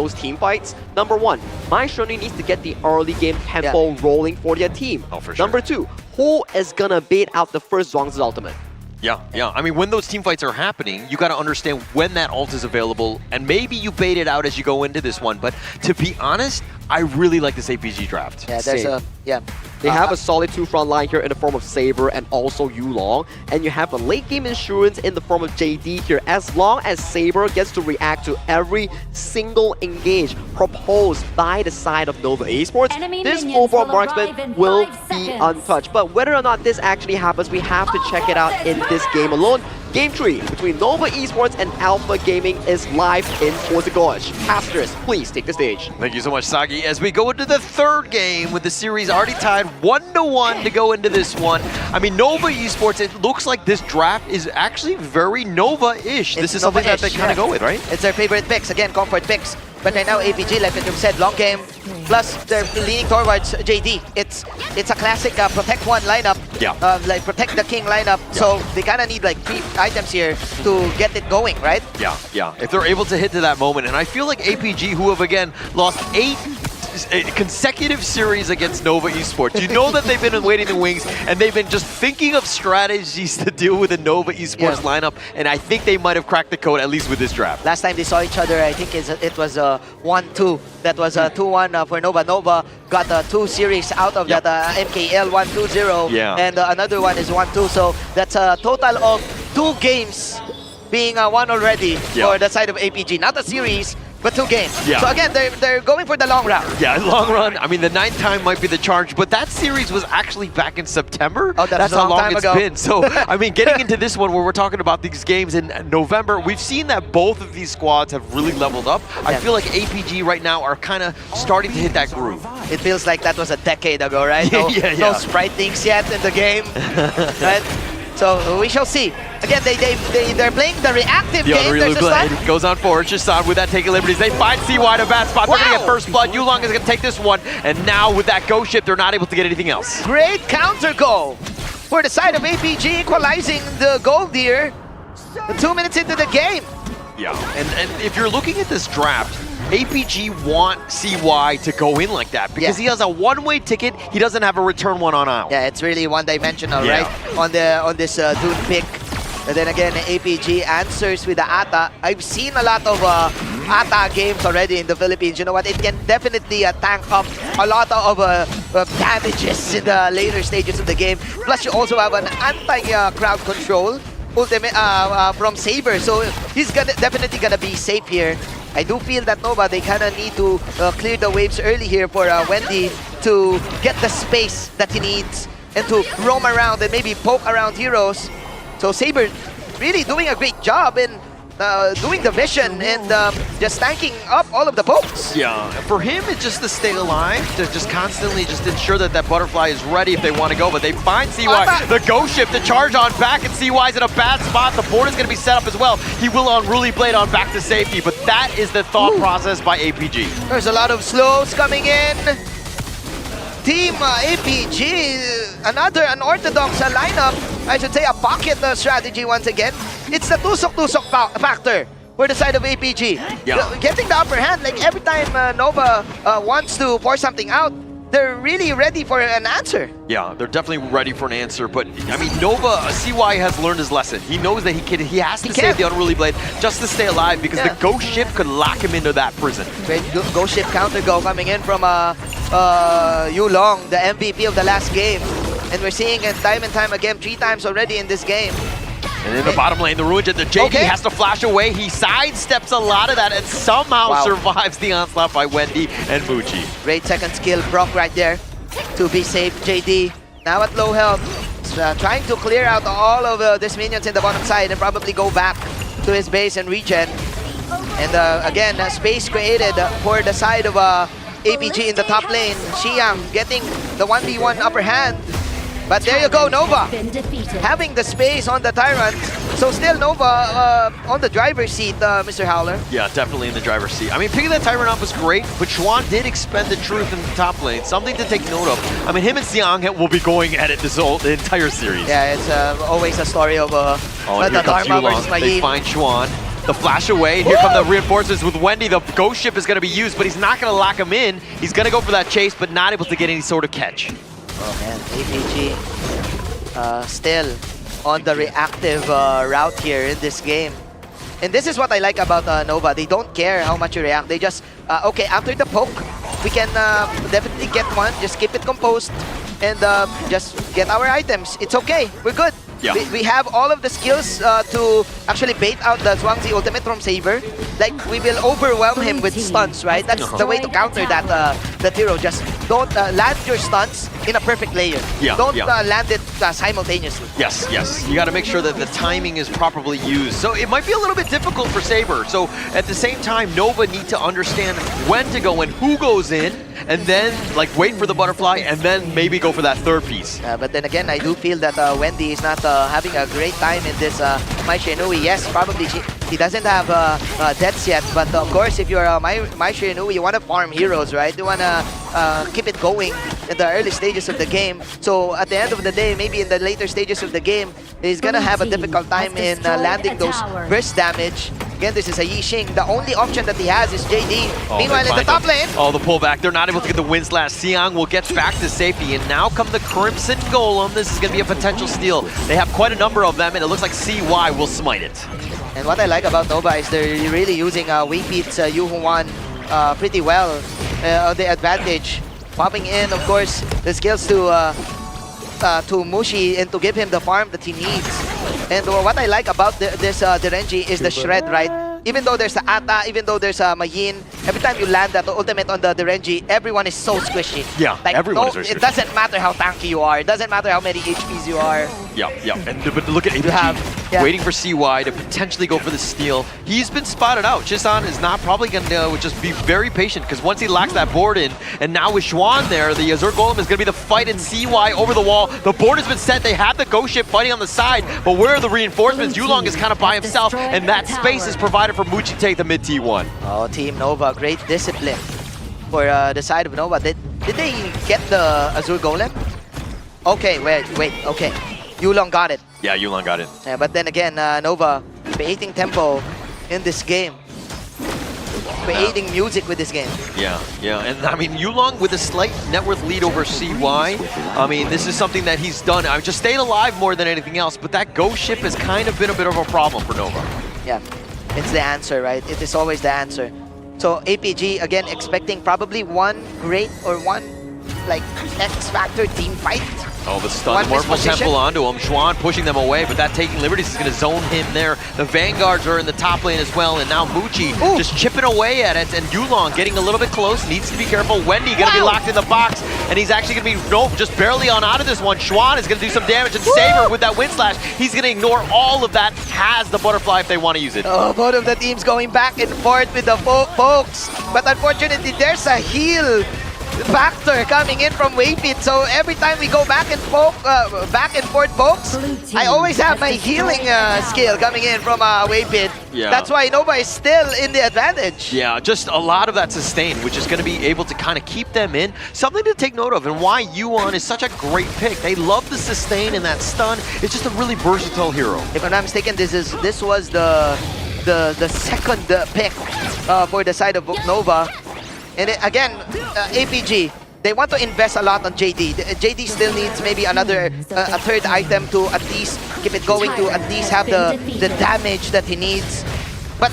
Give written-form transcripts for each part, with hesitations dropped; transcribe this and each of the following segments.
those team fights. Number one, My Shoni needs to get the early game tempo rolling for their team. Oh, for sure. Number two, who is gonna bait out the first Zhuangzi's ultimate? Yeah. I mean, when those team fights are happening, you got to understand when that ult is available, and maybe you bait it out as you go into this one. But to be honest, I really like this APG draft. Yeah, there's Same. a They have a solid two front line here in the form of Saber and also Yulong. And you have a late game insurance in the form of JD here. As long as Saber gets to react to every single engage proposed by the side of Nova Esports, this overall marksman will be untouched. But whether or not this actually happens, we have to check it out in this game alone. Game 3 between Nova Esports and Alpha Gaming is live in Forza Gorge. Pastors, please take the stage. Thank you so much, Sagi. As we go into the third game with the series already tied 1-1 to go into this one. I mean, Nova Esports, it looks like this draft is actually very Nova-ish. This is something that they kind of go with, right? It's their favorite picks. Again, comfort picks. But right now, APG, like you said, long game. Plus, they're leaning towards JD. It's a classic protect one lineup. Yeah. Like protect the king lineup. Yeah. So they kind of need like 3 items here to get it going, right? Yeah. If they're able to hit to that moment. And I feel like APG, who have again lost 8 consecutive series against Nova Esports. You know that they've been waiting in the wings, and they've been just thinking of strategies to deal with the Nova Esports lineup, and I think they might have cracked the code, at least with this draft. Last time they saw each other, I think it was 1-2. That was 2-1 for Nova. Nova got 2 series out of that MKL 1-2-0, and another one is 1-2. So that's a total of 2 games being won already for the side of APG. Not a series, but 2 games. So again, they're going for the long run. Yeah, long run. I mean, the 9th time might be the charge, but that series was actually back in September. Oh, that's how long it's been. So, I mean, getting into this one where we're talking about these games in November, we've seen that both of these squads have really leveled up. I feel like APG right now are kind of starting to hit that groove. It feels like that was a decade ago, right? No sprite things yet in the game, right? So we shall see. Again, they're playing the reactive game. There's a blade goes on forward. Shissan with that taking liberties. They find CY to bad spot. They're going to get first blood. Yulong is going to take this one. And now with that ghost ship, they're not able to get anything else. Great counter goal for the side of APG, equalizing the goal here. 2 minutes into the game. Yeah, and if you're looking at this draft, APG want CY to go in like that because he has a one-way ticket. He doesn't have a return one on out. Yeah, it's really one-dimensional, right? On this Dune pick. And then again, APG answers with the ATA. I've seen a lot of ATA games already in the Philippines. You know what? It can definitely tank up a lot of damages in the later stages of the game. Plus, you also have an anti-crowd control ultimate from Saber, so he's definitely gonna be safe here. I do feel that Nova, they kind of need to clear the waves early here for Wendy to get the space that he needs and to roam around and maybe poke around heroes. So Saber really doing a great job in doing the vision and just tanking up all of the pokes. Yeah, for him, it's just to stay alive, to just constantly just ensure that that butterfly is ready if they want to go. But they find CY, the ghost ship, the charge on back, and CY's in a bad spot. The board is going to be set up as well. He will unruly blade on back to safety, but that is the thought process by APG. There's a lot of slows coming in. Team APG, another unorthodox lineup. I should say a pocket strategy once again. It's the tusok-tusok factor for the side of APG. Getting the upper hand, like every time Nova wants to force something out, they're really ready for an answer. Yeah, they're definitely ready for an answer, but I mean, Nova, CY has learned his lesson. He knows that he has to save the unruly blade just to stay alive because the ghost ship could lock him into that prison. Great ghost ship counter go coming in from Yulong, the MVP of the last game. And we're seeing it time and time again, 3 times already in this game. And in the bottom lane, the Ruined, the JD has to flash away. He sidesteps a lot of that and somehow survives the onslaught by Wendy and Muji. Great second skill, Brock right there to be safe. JD now at low health, trying to clear out all of these minions in the bottom side and probably go back to his base and regen. And again, space created for the side of APG in the top lane. Xiang getting the 1v1 upper hand. But there you go, Nova having the space on the Tyrant. So still Nova on the driver's seat, Mr. Howler. Yeah, definitely in the driver's seat. I mean, picking that Tyrant up was great, but Chuan did expend the truth in the top lane. Something to take note of. I mean, him and Xiang will be going at it the entire series. Yeah, it's always a story of the Dharma versus Mahim. They find Chuan. The flash away, and here come the reinforcements with Wendy. The ghost ship is going to be used, but he's not going to lock him in. He's going to go for that chase, but not able to get any sort of catch. Oh man, APG still on the reactive route here in this game. And this is what I like about Nova. They don't care how much you react. They just, okay, after the poke, we can definitely get one. Just keep it composed and just get our items. It's okay. We're good. Yeah. We have all of the skills to actually bait out the Zhuangzi ultimate from Saber. Like, we will overwhelm him with stuns, right? That's the way to counter that hero. Just don't land your stuns in a perfect layer. Yeah, don't yeah. land it simultaneously. Yes, yes. You got to make sure that the timing is properly used. So it might be a little bit difficult for Saber. So at the same time, Nova need to understand when to go and who goes in, and then like wait for the butterfly, and then maybe go for that third piece. But then again, I do feel that Wendy is not having a great time in this My Shinui. Yes, probably he doesn't have deaths yet, but of course, if you're My Shinui, you want to farm heroes, right? You want to keep it going in the early stages of the game. So at the end of the day, maybe in the later stages of the game, he's gonna have a difficult time in landing those burst damage. Again, this is a Yixing. The only option that he has is JD. Oh, Meanwhile, in the top lane, oh, the pullback. They're not able to get the win slash. Xiang will get back to safety, and now come the Crimson Golem. This is going to be a potential steal. They have quite a number of them, and it looks like CY will smite it. and what I like about Nova is they're really using Weepeat's Yuhuan pretty well on the advantage. Popping in, of course, the skills to Mushi and to give him the farm that he needs. And what I like about this Derenji is the shred, right? Even though there's a Ata, even though there's a Mayin, every time you land that ultimate on the Derenji, everyone is so squishy. Yeah, like, everyone is very squishy. It doesn't matter how tanky you are. It doesn't matter how many HPs you are. Yeah, yeah. And but look at APG waiting for CY to potentially go for the steal. He's been spotted out. Chisan is not probably going to just be very patient, because once he locks that board in, and now with Xuan there, the Azure Golem is going to be the fight, and CY over the wall. The board has been set. They have the ghost ship fighting on the side, but where are the reinforcements? Yulong is kind of by himself, and that space is provided for Muchi to take the mid T1. Oh, Team Nova, great discipline for the side of Nova. Did they get the Azure Golem? Okay, wait, okay. Yulong got it. Yeah, Yulong got it. Yeah, but then again, Nova creating tempo in this game. Creating music with this game. Yeah, yeah, and I mean, Yulong with a slight net worth lead over CY. I mean, this is something that he's done. I just stayed alive more than anything else, but that ghost ship has kind of been a bit of a problem for Nova. Yeah, it's the answer, right? It is always the answer. So APG, again, expecting probably one great or one, like, X-Factor team fight. Oh, the stun Morphle Temple onto him. Xuan pushing them away, but that taking liberties is going to zone him there. The Vanguards are in the top lane as well, and now Muchi just chipping away at it, and Yulong getting a little bit close, needs to be careful. Wendy going to be locked in the box, and he's actually going to be, just barely on out of this one. Xuan is going to do some damage, and Saber with that wind slash, he's going to ignore all of that, has the butterfly if they want to use it. Oh, both of the teams going back and forth with the pokes, but unfortunately, there's a heal factor coming in from Weepeat, so every time we go back and forth pokes, I always have my healing skill coming in from Weepeat. Yeah. That's why Nova is still in the advantage. Yeah, just a lot of that sustain, which is going to be able to kind of keep them in. Something to take note of, and why Yuan is such a great pick. They love the sustain, and that stun is just a really versatile hero. If I'm not mistaken, this was the second pick for the side of Nova. And again, APG, they want to invest a lot on JD. JD still needs maybe another, a third item to at least keep it going, to at least have the damage that he needs. But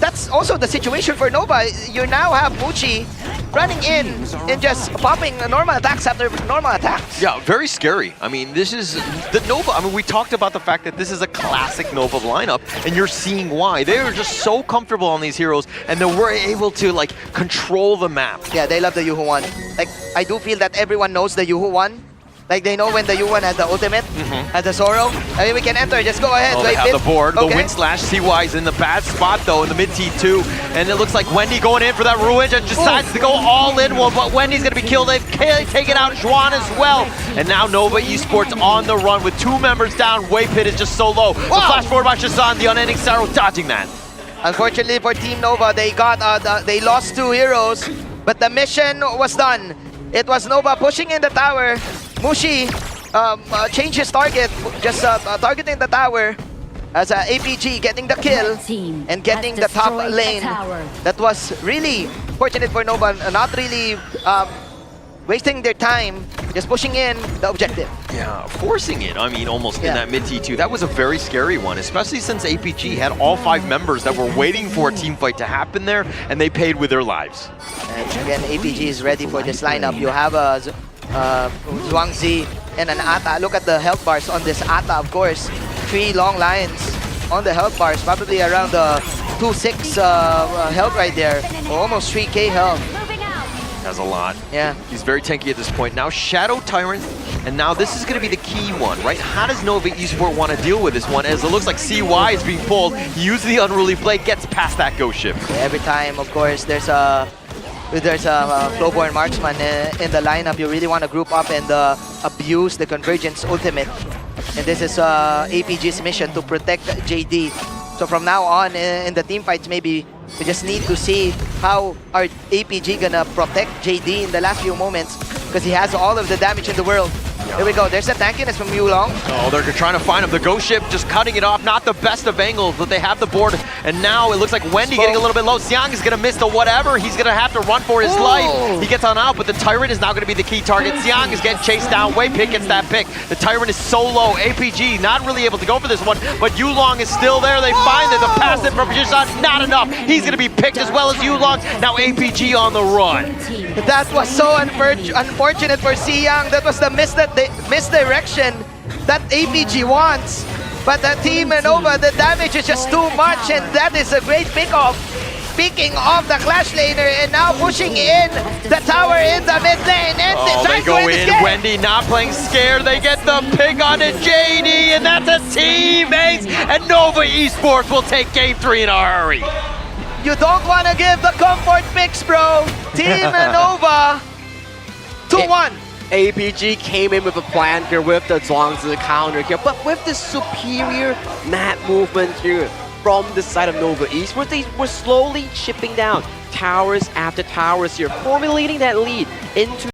that's also the situation for Nova. You now have Muchi running in and just popping normal attacks after normal attacks. Yeah, very scary. I mean, this is the Nova. I mean, we talked about the fact that this is a classic Nova lineup, and you're seeing why. They are just so comfortable on these heroes, and they were able to like control the map. Yeah, they love the Yuhuan. Like, I do feel that everyone knows the Yuhuan. Like, they know when the Yuan has the ultimate, has the Zoro. I mean, we can enter. Just go ahead. Oh, they have the board. Okay. The wind slash. CY is in the bad spot, though, in the mid T2. And it looks like Wendy going in for that ruin. Just decides to go all in. Well, but Wendy's going to be killed. They've taken out Xuan as well. And now Nova Esports on the run with 2 members down. Waypit is just so low. The flash forward by Shazan, the unending sorrow, dodging that. Unfortunately for Team Nova, they lost 2 heroes, but the mission was done. It was Nova pushing in the tower. Mushi changed his target, just targeting the tower. as APG getting the kill and getting the top lane. That was really fortunate for Nova, not really wasting their time, just pushing in the objective. Yeah, forcing it, I mean, almost in that mid T2. That was a very scary one, especially since APG had all 5 members that were waiting for a team fight to happen there, and they paid with their lives. And again, APG is ready for this lineup. You have a Zhuangzi and an Ata. Look at the health bars on this Ata, of course. 3 long lines on the health bars, probably around the 2-6 health right there, or almost 3k health. Has a lot. Yeah. He's very tanky at this point. Now Shadow Tyrant, and now this is going to be the key one, right? How does Nova Esports want to deal with this one? As it looks like CY is being pulled. He uses the Unruly Blade, gets past that ghost ship. Every time, of course, there's a Flowborn Marksman in the lineup, you really want to group up and abuse the Convergence ultimate. And this is APG's mission to protect JD. So from now on in the team fights, maybe we just need to see how our APG gonna protect JD in the last few moments, because he has all of the damage in the world. Here we go. There's a tankiness from Yulong. Oh, they're trying to find him. The ghost ship just cutting it off. Not the best of angles, but they have the board. And now it looks like Wendy getting a little bit low. Xiang is going to miss the whatever. He's going to have to run for his life. He gets on out, but the Tyrant is now going to be the key target. Xiang is getting chased down. Wei Pick gets that pick. The Tyrant is so low. APG not really able to go for this one, but Yulong is still there. They find it. The passive from Jishan, not enough. He's going to be picked as well as Yulong. Now APG on the run. That was so unfortunate for Xiang. That was the misdirection that APG wants. But the team Nova, the damage is just too much, and that is a great pick-off. Picking off the Clash Laner and now pushing in the tower in the mid lane. And they go in. Wendy not playing scared. They get the pick on it. JD, and that's a team ace. And Nova Esports will take game 3 in a hurry. You don't want to give the comfort picks, bro. Team Nova, 2-1. APG came in with a plan here with the Zhuangzi counter here, but with the superior map movement here from the side of Nova Esports, they were slowly chipping down towers after towers here, formulating that lead into